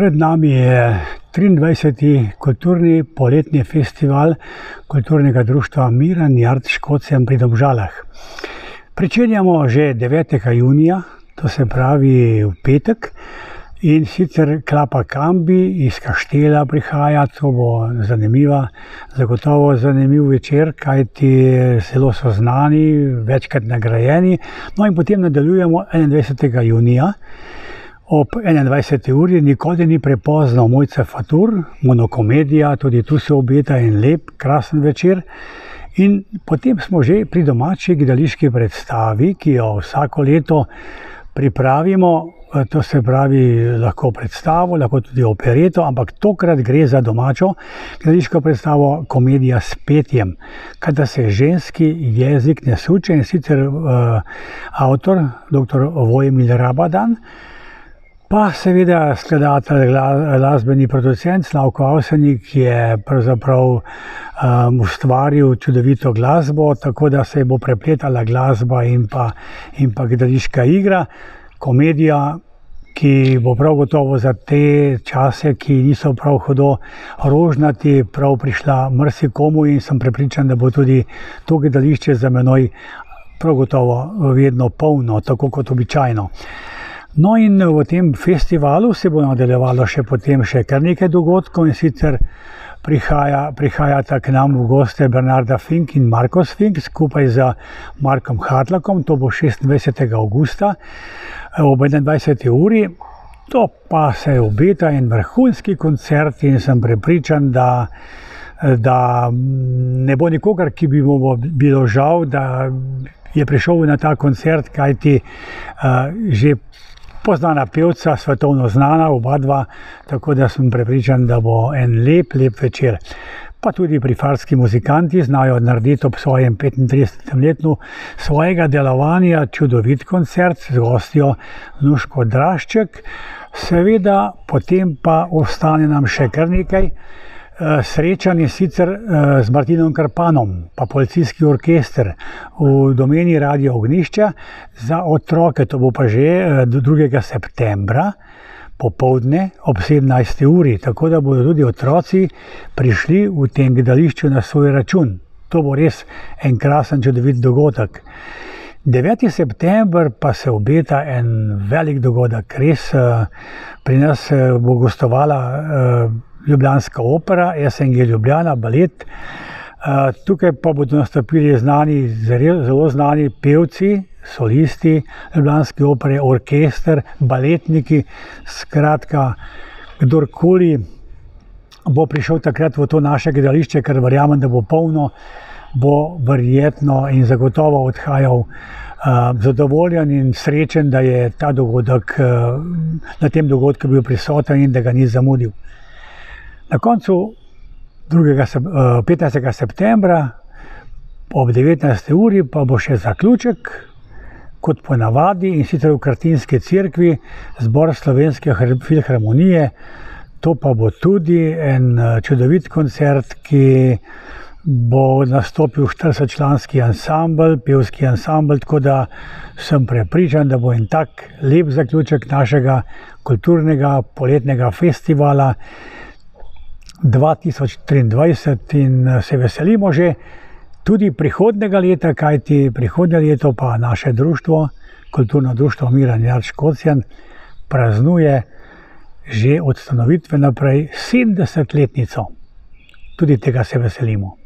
Pred nami je 23. kulturni poletni festival Kulturnega društva Miran Jart Škocjan pri Domžalah. Pričenjamo že 9. junija, to se pravi v petek, in sicer Klapa Kambi iz Kaštela prihaja. To bo zagotovo zanimiv večer, kajti zelo so znani, večkrat nagrajeni. No in potem nadaljujemo 21. junija. Ob 21. uri nikoli ni prepozno Mojca Fatur, monokomedija, tudi tu se obeta en lep, krasen večer. In potem smo že pri domači gledališki predstavi, ki jo vsako leto pripravimo. To se pravi lahko predstavo, lahko tudi opereto, ampak tokrat gre za domačo gledališko predstavo Komedija s petjem, kada se ženski jezik ne suče, in sicer avtor, dr. Vojmil Rabadan, pa seveda skladatelj, glasbeni producent Slavko Avsenik je pravzaprav ustvaril čudovito glasbo, tako da se bo prepletala glasba in pa gledališka igra. Komedija, ki bo prav gotovo za te čase, ki niso prav hudo rožnati, prav prišla marsikomu, in sem prepričan, da bo tudi to gledališče za menoj prav gotovo vedno polno, tako kot običajno. No in v tem festivalu se bo nadaljevalo še kar nekaj dogodkov, in sicer prihajata k nam v goste Bernarda Fink in Marcos Fink skupaj z Markom Hartlakom. To bo 26. avgusta ob 21. uri. To pa se obeta en vrhunski koncert in sem prepričan, da ne bo nikogar, ki bi mu bilo žal, da je prišel na ta koncert, kajti že poznana pevca, svetovno znana, oba dva, tako da sem prepričan, da bo en lep večer. Pa tudi prifarski muzikanti znajo narediti ob svojem 35. letu svojega delovanja čudovit koncert z gostjo Nuško Drašček. Seveda potem pa ostane nam še kar nekaj srečanj, sicer z Martinom Krpanom, pa policijski orkester v domeni Radio Ognjišča za otroke. To bo pa že 2. septembra popoldne ob 17. uri, tako da bodo tudi otroci prišli v tem gledališču na svoj račun. To bo res en krasen, čudovit dogodek. 9. september pa se obeta en velik dogodek. Res pri nas bo gostovala Ljubljanska opera, SNG Ljubljana, balet. Tukaj pa bodo nastopili zelo znani pevci, solisti Ljubljanske opere, orkester, baletniki. Skratka, kdorkoli bo prišel takrat v to naše gledališče, ker verjamem, da bo polno, bo verjetno in zagotovo odhajal zadovoljen in srečen, da je ta dogodek, na tem dogodku bil prisoten in da ga ni zamudil. Na koncu 15. septembra ob 19. uri pa bo še zaključek, kot ponavadi, in sicer v Krtinski cerkvi, zbor Slovenske filharmonije. To pa bo tudi en čudovit koncert, ki bo nastopil 40-članski ansambel, pevski ansambel, tako da sem prepričan, da bo en tak lep zaključek našega kulturnega poletnega festivala 2023, in se veselimo že tudi prihodnega leta, kajti prihodnje leto pa naše društvo, Kulturno društvo Miran Jart Škocjan, praznuje že od ustanovitve naprej 70-letnico. Tudi tega se veselimo.